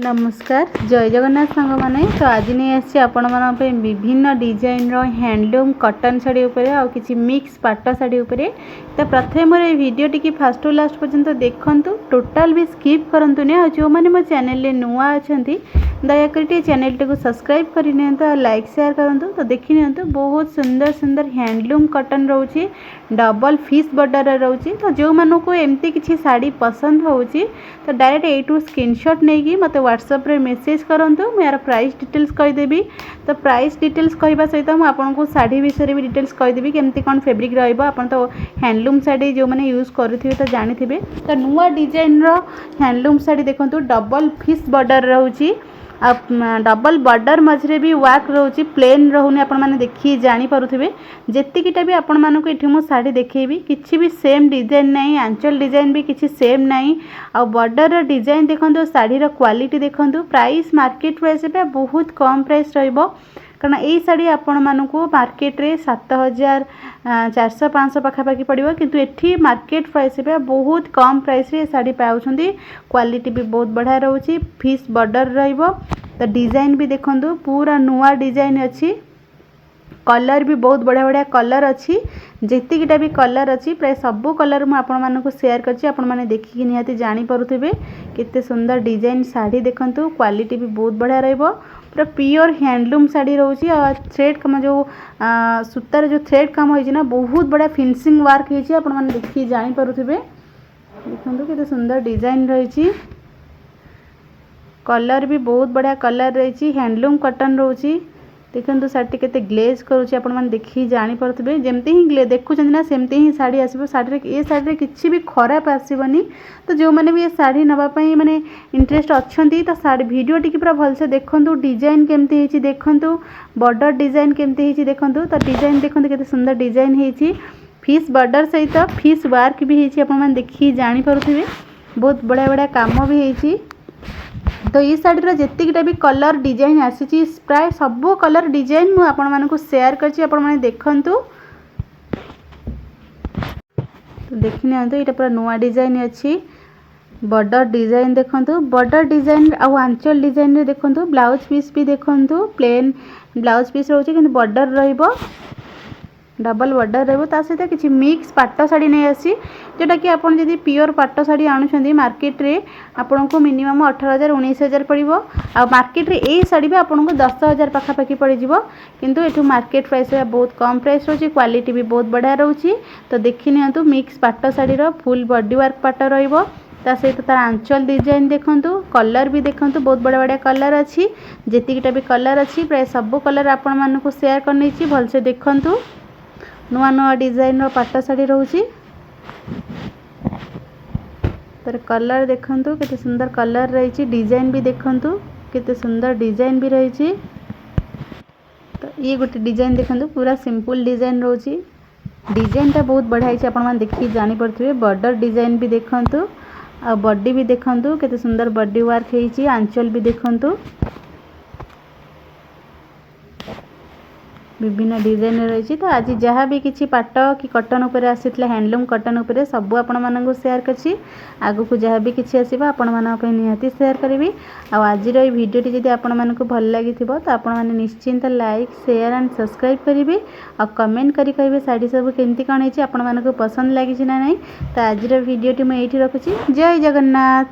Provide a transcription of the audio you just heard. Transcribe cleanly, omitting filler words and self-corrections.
नमस्कार जय जगन्नाथ सांग मैंने तो आज नहीं आसी आपण विभिन्न डिजाइन हैंडलूम कटन शाड़ी उपरे आ किसी मिक्स पाट शाड़ी उपरे तो प्रथम मोर वीडियो टी फास्ट लास्ट पर्यंत देखूँ टोटाल भी स्किप करंतु नहीं जो मैंने मो चैनल नुआ अच्छा दयाकोरी चैनल टी सब्सक्राइब कर लाइक शेयर करूँ तो देखी नि बहुत सुंदर सुंदर हैंडलूम कटन रोचे डबल फिश बॉर्डर रोचे तो जो मानू एमती किसी शाड़ी पसंद होची तो डायरेक्ट यू स्क्रीनशॉट नहीं मत व्हाट्सएप रे मैसेज करंतु मैं यार प्राइस डिटेल्स कहीदेवी तो प्राइस डिटेल्स कहवा सहित मुझे आपको शाढ़ी विषय भी डिटेल्स कहीदेवी केमती कौन फैब्रिक रहा तो हैंडलूम शाढ़ी जो मैंने यूज करुवे तो जानी तो नुआ डिजाइन हैंडलूम शाढ़ी देखो डबल फिश बॉर्डर रोची डबल बॉर्डर मझे भी वर्क रोची प्लेन रोनी आपण मैंने देखी जानीपे जीटा भी आपण मानक ये मुझे शाढ़ी देखी किसी भी सेम डिजाइन नहीं आंचल डिजाइन भी किसी सेम नहीं आ बॉर्डर डिजाइन देखो शाढ़ीर क्वालिटी देखो प्राइस मार्केट प्राइस बहुत कम प्राइस रहिबो कारण यही शाढ़ी आपण मानक मार्केट रे 7,400-500 पाखापाखि पड़ो किंतु एठी मार्केट प्राइस बहुत कम प्राइस रे शाढ़ी पाउछंदी क्वालिटी भी बहुत बढ़िया रोची फिश बॉर्डर रहिबो तो डिजाइन भी देखंतु पूरा नुआ डिजाइन अच्छी कलर भी बहुत बढ़िया बढ़िया कलर अच्छी जीटा भी कलर अच्छी प्राय सबू कलर मुझे आपण मानक शेयर करछि आपण माने देखिकी निहाती जानी परुथिबे केते सुंदर डिजाइन शाढ़ी देखंतु क्वालिटी भी बहुत बढ़िया रहिबो पूरा प्योर हैंडलूम शाढ़ी रोची थ्रेड काम जो सूतार जो थ्रेड काम होइछि ना बहुत बढ़िया फिनिशिंग वर्क होइछि आपण माने देखि जानी परुथिबे देखंतु केते सुंदर डिजाइन रहिछि कलर भी बहुत बढ़िया कलर रही हैंडलूम कटन रोची देखो शाढ़ी केते ग्लेज करुँची आपण मैंने देखी जानीपे जमती ही देखुं ना सेमती ही शाढ़ी आसो शाढ़ी ये शाढ़ी किसी भी खराब आसबनी तो जो मैंने भी ये शाढ़ी नापी माने इंटरेस्ट अच्छा तो शाढ़ी वीडियो टी पूरा भलसे देखूँ डिजाइन केमती देखूँ बॉर्डर डिजाइन केमती देखूँ तो डिजाइन देखते केते सुंदर डिजाइन होती फिश बॉर्डर सहित फिश वर्क भी होती देखी जानीपे बहुत बढ़िया बढ़िया काम भी होती तो ये शाढ़ीर जीटा भी कलर डिजाइन आसी प्राय सबू कलर डिजाइन मुझे आपण मानक शेयर कर देखूँ तो देखी नि यहाँ पूरा नुआ डिजाइन अच्छी बॉर्डर डिजाइन देखूँ बॉर्डर डिजाइन आउ आंचल डिजाइन देखूँ ब्लाउज पीस भी देखूँ प्लेन ब्लाउज पीस रोचे कि बॉर्डर रहिबो डबल बॉर्डर रहिबो ता सहित किछि मिक्स पाट शाढ़ी नहीं आसी जोटा कि आपन जदि प्योर पाट शाढ़ी आणुछंदी मार्केट रे आपन को मिनिमम 18,000-19,000 पड़िबो आ मार्केट रे ए शाढ़ी भी आपन को 10,000 पाखापाखि पड़ जिवो किंतु एठू मार्केट प्राइस बहुत कम प्राइस रोची क्वालिटी भी बहुत बढ़िया रोची तो देखि नियंतु मिक्स पाट शाढ़ीर फुल बॉडी वर्क पाट रहिबो ता सहित तार आंचल डिजाइन देखंतु कलर भी देखंतु बहुत बड़ा बड़ा कलर अच्छी जेतिकिटा भी कलर अच्छी प्राय सबू कलर आपण मानकु शेयर करनी छी भलसे देखंतु नुआ नुआ डिजाइन पाट शाढ़ी रोची तर कलर देखंतु केते सुंदर कलर रही डिजाइन भी देखंतु केते सुंदर डिजाइन भी रही तो ये गोटे डिजाइन देखंतु पूरा सिंपल डिजाइन रोची डिजाइनटा बहुत बढ़िया है आपण माने देखि जानी पड़थिबे बॉर्डर डिजाइन भी देखंतु आ बॉडी भी देखंतु केते सुंदर बॉडी वर्क होईची आंचल भी देखंतु विभिन्न डिजाइन रही तो आज जहाँ भी किसी पाट कि कटन उपर आसीथिला हैंडलूम कटन उपर सबू आपण मानक शेयर करछि आगु को जहाँ भी किसी आसीबा आपण मानक निहाती शेयर करी आज भिडियोटी जदि आपण मानक भल लगी तो आपण माने निश्चिंत लाइक शेयर एंड सब्सक्राइब करेंगे और कमेंट करी कहिबे शाढ़ी सब केमती कौन है आपण मानक पसंद लगी ना नहीं तो आज भिडियोटी मुझे रखुची जय जगन्नाथ।